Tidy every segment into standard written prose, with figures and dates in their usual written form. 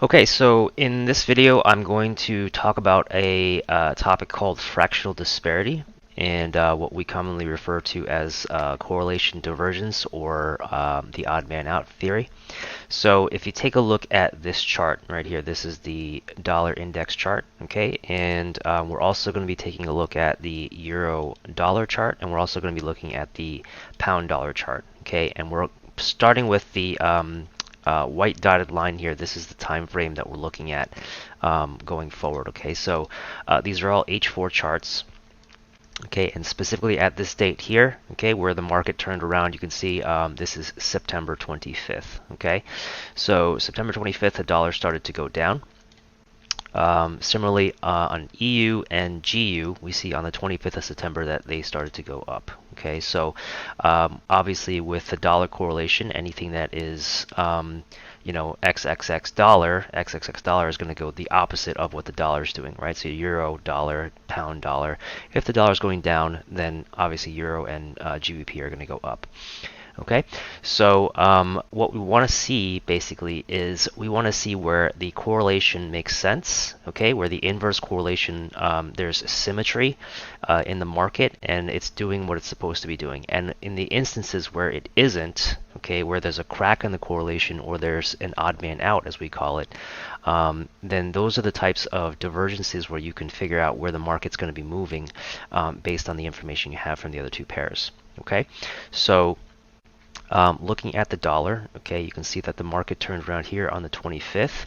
Okay, so in this video, I'm going to talk about a topic called fractional disparity and what we commonly refer to as correlation divergence or the odd man out theory. So if you take a look at this chart right here, this is the dollar index chart, okay? And we're also going to be taking a look at the euro dollar chart, and we're also going to be looking at the pound dollar chart, okay? And we're starting with the white dotted line here. This is the time frame that we're looking at going forward, okay? So these are all H4 charts. Okay, and specifically at this date here, okay, where the market turned around, you can see this is September 25th. Okay, so September 25th, the dollar started to go down. Similarly, on EU and GU, we see on the 25th of September that they started to go up. Okay, so obviously with the dollar correlation, anything that is XXX dollar is going to go the opposite of what the dollar is doing, right? So euro, dollar, pound, dollar. If the dollar is going down, then obviously euro and GBP are going to go up. Okay, so what we want to see basically is we want to see where the correlation makes sense, okay, where the inverse correlation, there's symmetry in the market and it's doing what it's supposed to be doing. And in the instances where it isn't, okay, where there's a crack in the correlation or there's an odd man out, as we call it, then those are the types of divergences where you can figure out where the market's going to be moving based on the information you have from the other two pairs, okay? So looking at the dollar, okay, you can see that the market turned around here on the 25th,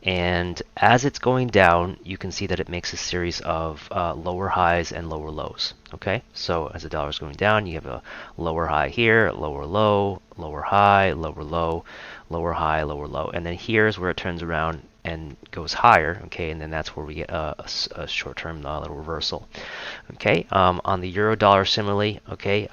and as it's going down, you can see that it makes a series of lower highs and lower lows. Okay, so as the dollar is going down, you have a lower high here, lower low, lower high, lower low, lower high, lower low, and then here's where it turns around and goes higher. Okay, and then that's where we get a short-term little reversal. Okay, on the euro dollar, similarly, okay.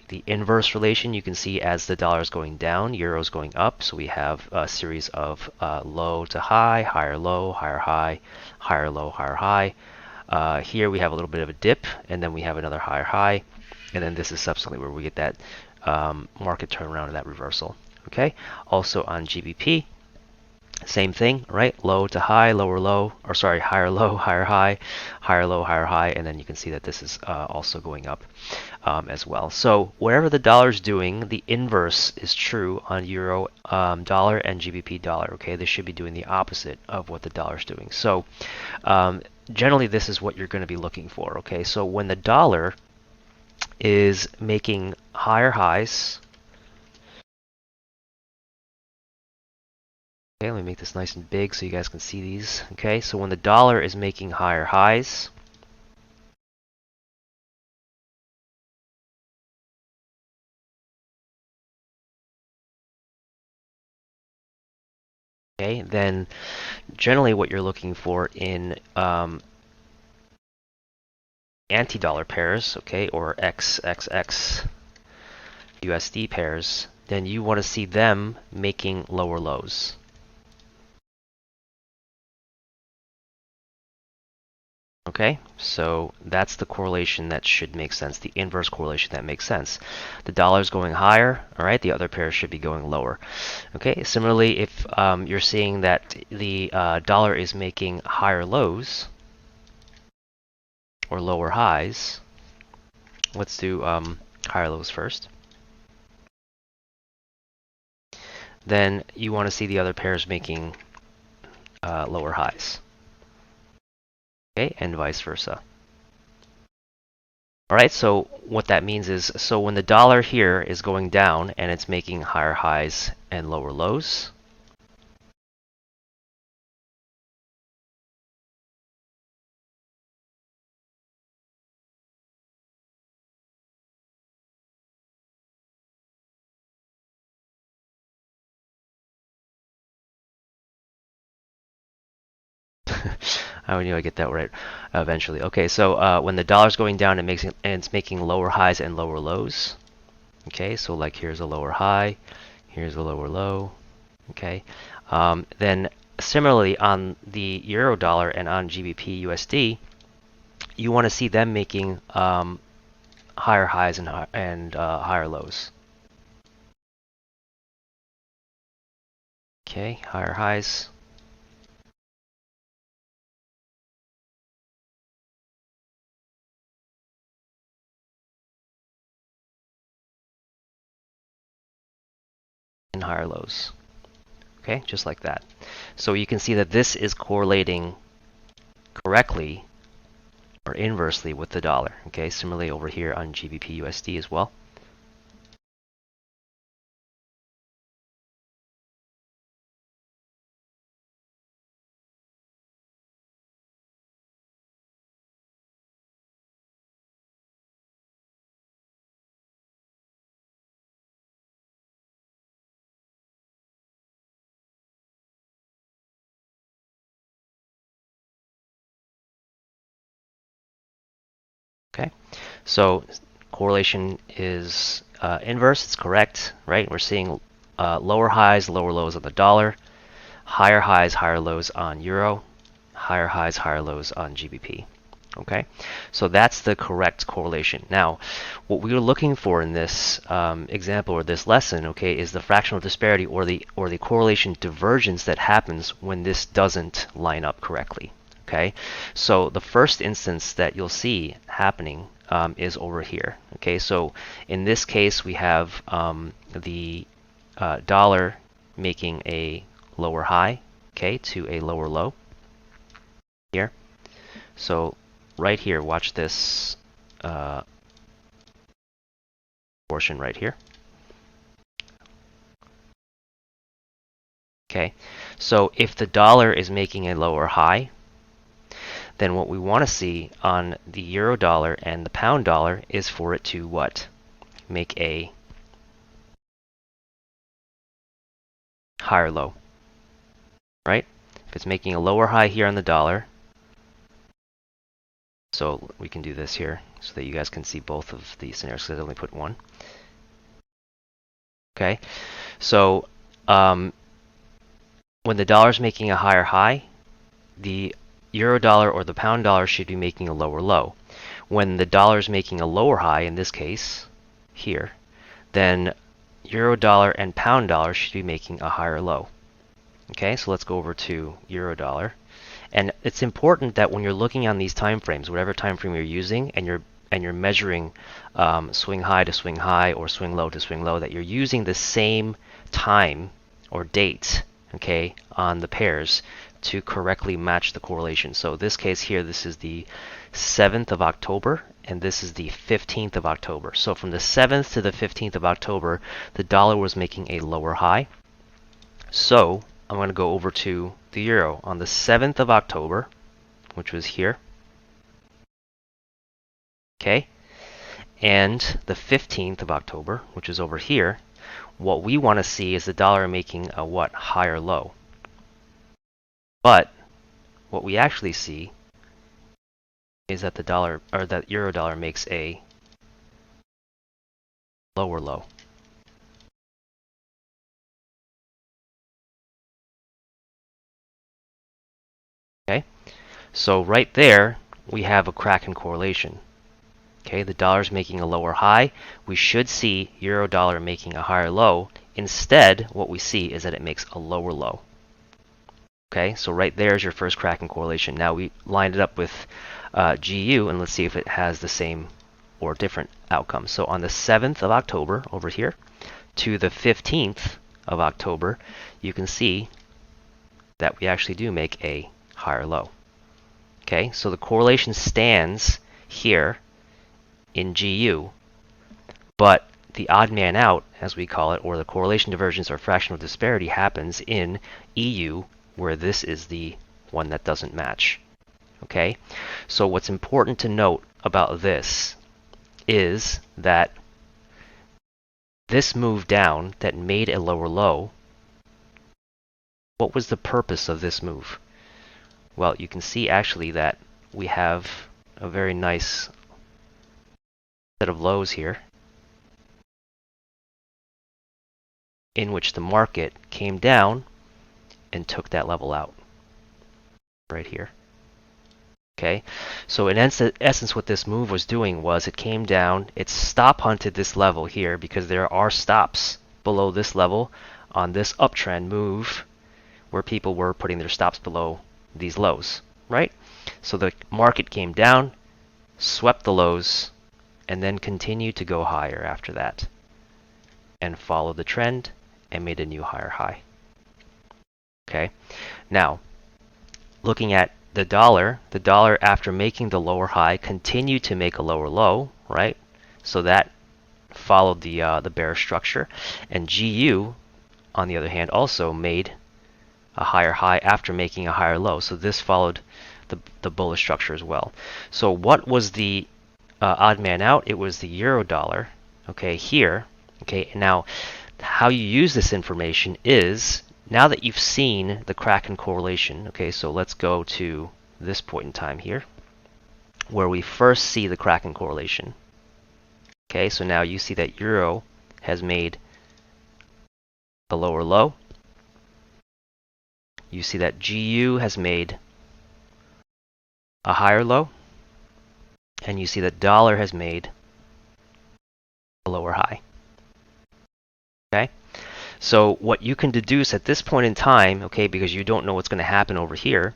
The inverse relation you can see as the dollar is going down, euro is going up. So we have a series of low to high, higher low, higher high, higher low, higher high. Here we have a little bit of a dip, and then we have another higher high, and then this is subsequently where we get that market turnaround and that reversal. Okay. Also on GBP, same thing, right? Low to high, lower low, or sorry, higher low, higher high, higher low, higher high, and then you can see that this is also going up as well. So whatever the dollar is doing, the inverse is true on euro dollar and GBP dollar. Okay, they should be doing the opposite of what the dollar is doing. So generally, this is what you're going to be looking for. Okay, so when the dollar is making higher highs. Okay, let me make this nice and big so you guys can see these. Okay, so when the dollar is making higher highs, okay, then generally what you're looking for in anti-dollar pairs, okay, or XXX USD pairs, then you want to see them making lower lows. Okay, so that's the correlation that should make sense, the inverse correlation that makes sense. The dollar is going higher, all right, the other pair should be going lower. Okay, similarly, if you're seeing that the dollar is making higher lows or lower highs, let's do higher lows first. Then you want to see the other pairs making lower highs. Okay, and vice versa. All right, so what that means is, so when the dollar here is going down and it's making higher highs and lower lows, I knew I'd get that right eventually. Okay, so when the dollar's going down, it's making lower highs and lower lows. Okay, so like here's a lower high, here's a lower low. Okay, then similarly on the euro dollar and on GBP USD, you want to see them making higher highs and higher lows. Okay, higher highs and higher lows. Okay, just like that. So you can see that this is correlating correctly or inversely with the dollar. Okay, similarly over here on GBP USD as well. Okay, so correlation is inverse. It's correct, right? We're seeing lower highs, lower lows on the dollar, higher highs, higher lows on euro, higher highs, higher lows on GBP. Okay, so that's the correct correlation. Now, what we are looking for in this example or this lesson, okay, is the fractional disparity or the correlation divergence that happens when this doesn't line up correctly. Okay, so the first instance that you'll see happening is over here. Okay, so in this case we have the dollar making a lower high, okay, to a lower low here. So right here, watch this portion right here. Okay, so if the dollar is making a lower high, then what we want to see on the euro dollar and the pound dollar is for it to what? Make a higher low, right? If it's making a lower high here on the dollar, so we can do this here so that you guys can see both of the scenarios because I only put one. Okay, so when the dollar is making a higher high, the euro dollar or the pound dollar should be making a lower low. When the dollar is making a lower high, in this case, here, then euro dollar and pound dollar should be making a higher low. Okay, so let's go over to euro dollar. And it's important that when you're looking on these time frames, whatever time frame you're using, and you're measuring swing high to swing high or swing low to swing low, that you're using the same time or date, okay, on the pairs to correctly match the correlation. So this case here, this is the 7th of October, and this is the 15th of October. So from the 7th to the 15th of October, the dollar was making a lower high. So I'm going to go over to the euro on the 7th of October, which was here. Okay, and the 15th of October, which is over here. What we want to see is the dollar making a what? Higher low. But what we actually see is that the dollar or that euro dollar makes a lower low. Okay, so right there we have a crack in correlation. Okay, the dollar's making a lower high. We should see euro dollar making a higher low. Instead, what we see is that it makes a lower low. Okay, so right there is your first crack in correlation. Now we lined it up with GU, and let's see if it has the same or different outcome. So on the 7th of October, over here, to the 15th of October, you can see that we actually do make a higher low. Okay, so the correlation stands here in GU, but the odd man out, as we call it, or the correlation divergence or fractional disparity happens in EU, where this is the one that doesn't match. Okay, so what's important to note about this is that this move down that made a lower low, what was the purpose of this move? Well, you can see actually that we have a very nice set of lows here in which the market came down and took that level out right here. Okay, so in essence what this move was doing was it came down, it stop hunted this level here because there are stops below this level on this uptrend move where people were putting their stops below these lows, right? So the market came down, swept the lows, and then continued to go higher after that and follow the trend and made a new higher high. Okay, now looking at the dollar after making the lower high continued to make a lower low, right? So that followed the bearish structure, and GU on the other hand also made a higher high after making a higher low. So this followed the bullish structure as well. So what was the odd man out? It was the euro dollar. Okay, here. Okay, now how you use this information is, now that you've seen the Kraken correlation, okay, so let's go to this point in time here, where we first see the Kraken correlation. Okay, so now you see that euro has made a lower low. You see that GU has made a higher low. And you see that dollar has made a lower high. Okay? So what you can deduce at this point in time, okay, because you don't know what's going to happen over here,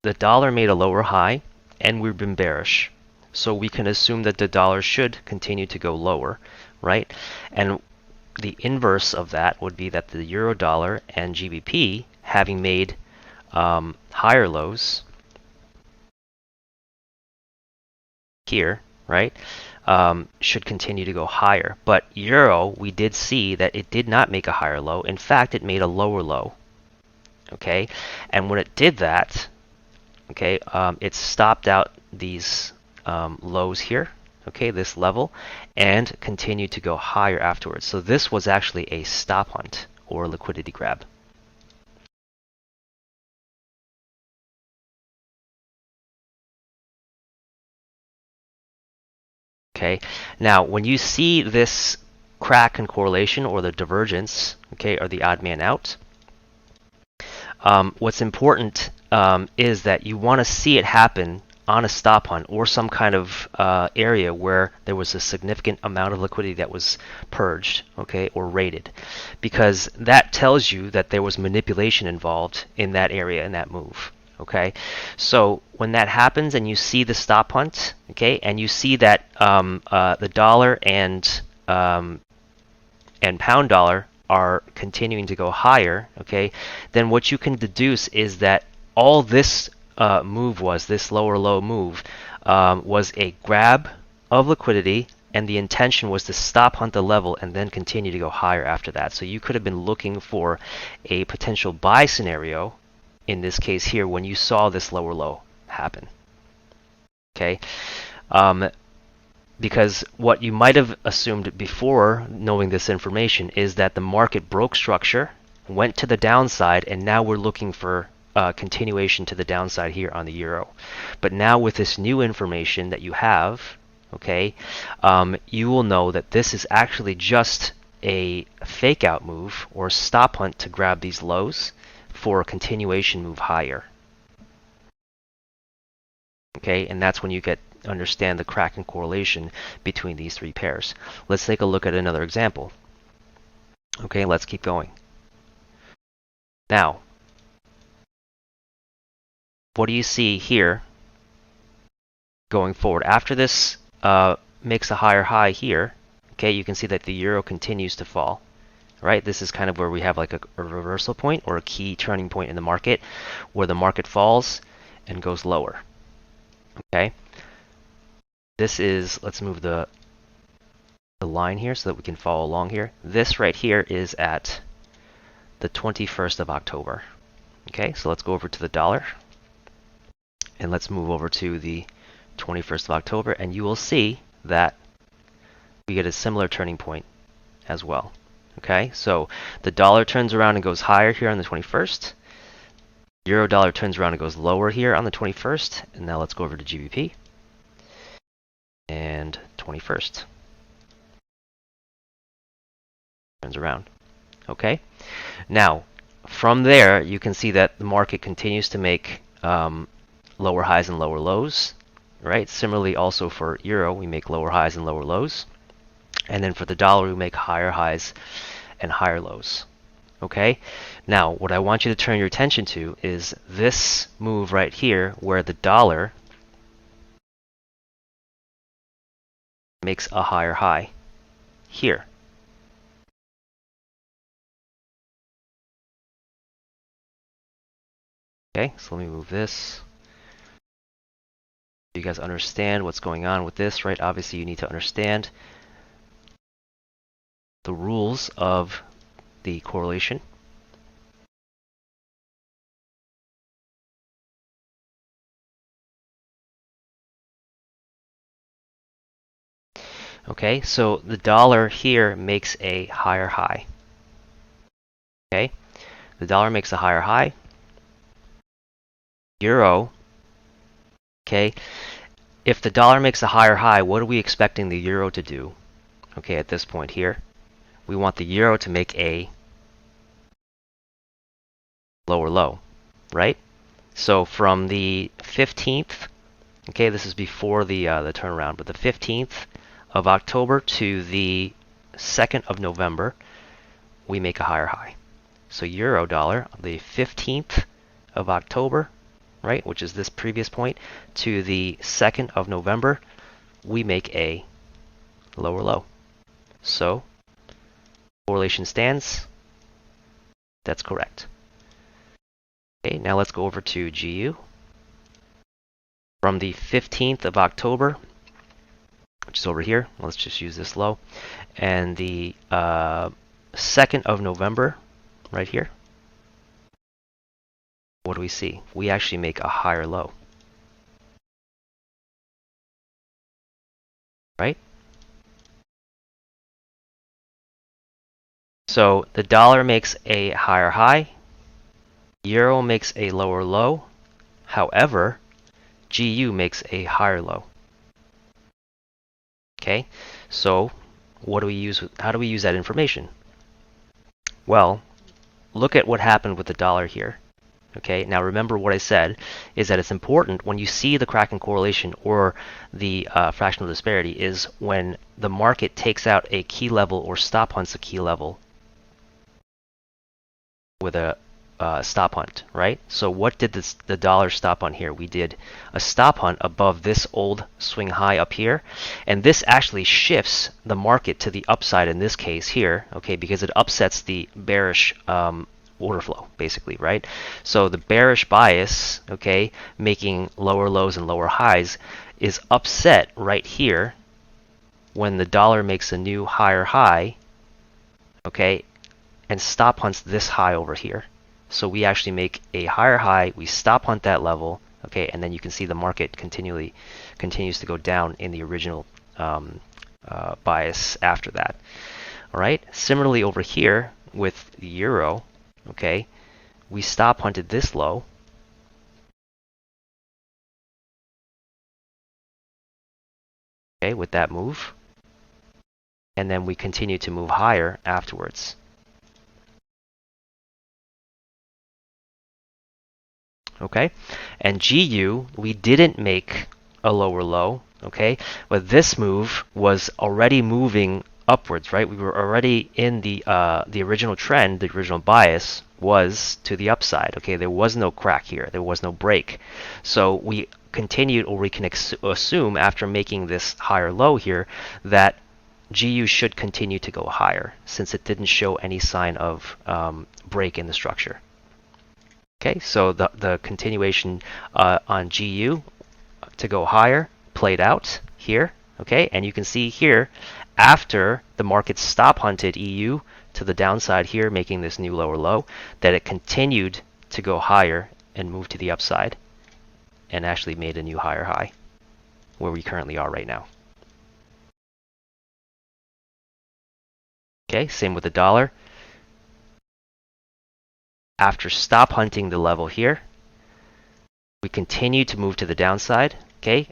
the dollar made a lower high and we've been bearish. So we can assume that the dollar should continue to go lower, right? And the inverse of that would be that the euro dollar and GBP, having made higher lows here, right, should continue to go higher. But euro, we did see that it did not make a higher low. In fact, it made a lower low. Okay, and when it did that, okay, it stopped out these lows here, okay, this level, and continued to go higher afterwards. So this was actually a stop hunt or liquidity grab. Okay, now when you see this Kraken correlation or the divergence, okay, or the odd man out, what's important is that you want to see it happen on a stop hunt or some kind of area where there was a significant amount of liquidity that was purged, okay, or raided, because that tells you that there was manipulation involved in that area, in that move. Okay, so when that happens and you see the stop hunt, okay, and you see that the dollar and pound dollar are continuing to go higher, okay, then what you can deduce is that all this move was, this lower low move, was a grab of liquidity, and the intention was to stop hunt the level and then continue to go higher after that. So you could have been looking for a potential buy scenario in this case here when you saw this lower low happen. Okay, because what you might have assumed before knowing this information is that the market broke structure, went to the downside, and now we're looking for continuation to the downside here on the euro. But now with this new information that you have, okay, you will know that this is actually just a fake out move or stop hunt to grab these lows for a continuation move higher. Okay, and that's when you understand the Kraken correlation between these three pairs. Let's take a look at another example. Okay, let's keep going. Now, what do you see here going forward? After this makes a higher high here, okay, you can see that the euro continues to fall. Right? This is kind of where we have like a reversal point or a key turning point in the market where the market falls and goes lower. Okay? This is, let's move the line here so that we can follow along here. This right here is at the 21st of October. Okay, so let's go over to the dollar and let's move over to the 21st of October, and you will see that we get a similar turning point as well. Okay, so the dollar turns around and goes higher here on the 21st. Euro dollar turns around and goes lower here on the 21st. And now let's go over to GBP. And 21st. Turns around. Okay, now from there you can see that the market continues to make lower highs and lower lows. Right, similarly also for euro, we make lower highs and lower lows. And then for the dollar, we make higher highs and higher lows. Okay? Now, what I want you to turn your attention to is this move right here where the dollar makes a higher high here. Okay, so let me move this. You guys understand what's going on with this, right? Obviously, you need to understand the rules of the correlation. Okay, so the dollar here makes a higher high. Okay, the dollar makes a higher high. Euro, okay, if the dollar makes a higher high, what are we expecting the euro to do? Okay, at this point here, we want the euro to make a lower low, right? So from the 15th, okay, this is before the turnaround, but the 15th of October to the 2nd of November, we make a higher high. So euro dollar, the 15th of October, right, which is this previous point, to the 2nd of November, we make a lower low. So correlation stands. That's correct. Okay, now let's go over to GU. From the 15th of October, which is over here, let's just use this low, and the 2nd of November, right here, what do we see? We actually make a higher low, right? So the dollar makes a higher high, euro makes a lower low, however, GU makes a higher low. Okay, so what do we use? How do we use that information? Well, look at what happened with the dollar here. Okay, now remember what I said is that it's important when you see the Kraken correlation or the fractional disparity is when the market takes out a key level or stop hunts a key level with a stop hunt, right? So what did the dollar stop on here? We did a stop hunt above this old swing high up here, and this actually shifts the market to the upside in this case here, okay, because it upsets the bearish order flow, basically, right? So the bearish bias, okay, making lower lows and lower highs, is upset right here when the dollar makes a new higher high, okay, and stop hunts this high over here. So we actually make a higher high, we stop hunt that level, okay, and then you can see the market continues to go down in the original bias after that. All right. Similarly over here with the euro, okay, we stop hunted this low, okay, with that move, and then we continue to move higher afterwards. Okay, and GU, we didn't make a lower low, okay, but this move was already moving upwards, right? We were already in the original trend, the original bias was to the upside, okay? There was no crack here, there was no break. So we continued, or we can assume after making this higher low here, that GU should continue to go higher since it didn't show any sign of break in the structure. Okay, so the continuation on GU to go higher played out here. Okay, and you can see here after the market stop hunted EU to the downside here, making this new lower low, that it continued to go higher and move to the upside and actually made a new higher high where we currently are right now. Okay, same with the dollar. After stop hunting the level here, we continue to move to the downside, okay,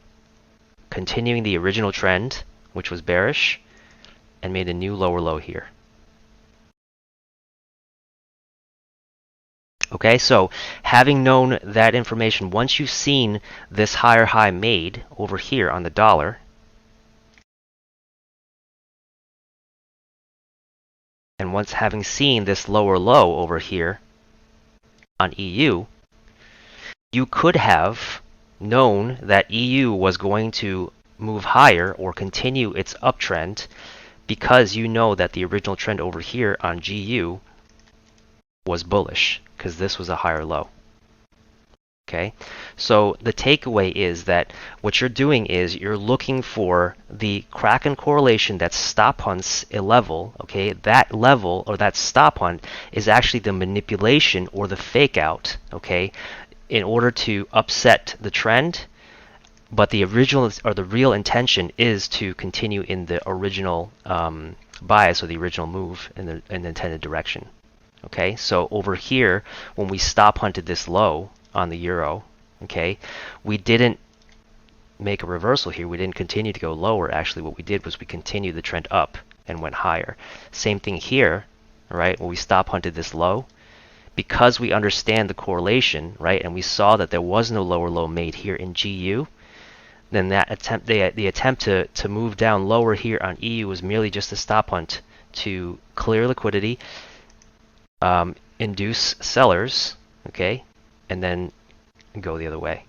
continuing the original trend, which was bearish, and made a new lower low here. Okay, so having known that information, once you've seen this higher high made over here on the dollar, and once having seen this lower low over here on EU, you could have known that EU was going to move higher or continue its uptrend because you know that the original trend over here on GU was bullish because this was a higher low. Okay, so the takeaway is that what you're doing is you're looking for the Kraken correlation that stop hunts a level. Okay, that level or that stop hunt is actually the manipulation or the fake out. Okay, in order to upset the trend, but the original or the real intention is to continue in the original bias or the original move in the intended direction. Okay, so over here, when we stop hunted this low on the euro, okay, we didn't make a reversal here. We didn't continue to go lower. Actually, what we did was we continued the trend up and went higher. Same thing here, right? When we stop hunted this low, because we understand the correlation, right, and we saw that there was no lower low made here in GU, then that attempt, the attempt to move down lower here on EU was merely just a stop hunt to clear liquidity, induce sellers, okay, and then go the other way.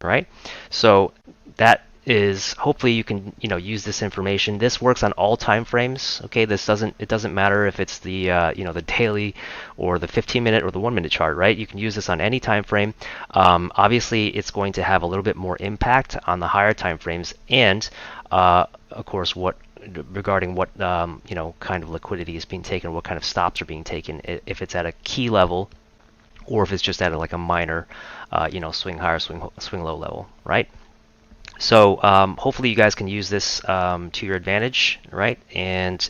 Right? So that is, hopefully you can use this information. This works on all time frames. Okay, it doesn't matter if it's the the daily or the 15-minute or the 1-minute chart, right? You can use this on any time frame. Obviously, it's going to have a little bit more impact on the higher time frames, and of course, regarding what kind of liquidity is being taken, what kind of stops are being taken, if it's at a key level, or if it's just at like a minor, swing higher, swing low level, right? So hopefully you guys can use this to your advantage, right? And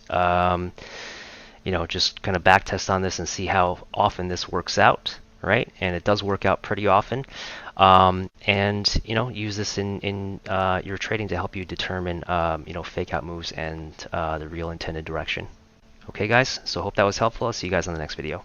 just kind of back test on this and see how often this works out, right? And it does work out pretty often. And use this in your trading to help you determine fake out moves and the real intended direction. Okay, guys. So hope that was helpful. I'll see you guys on the next video.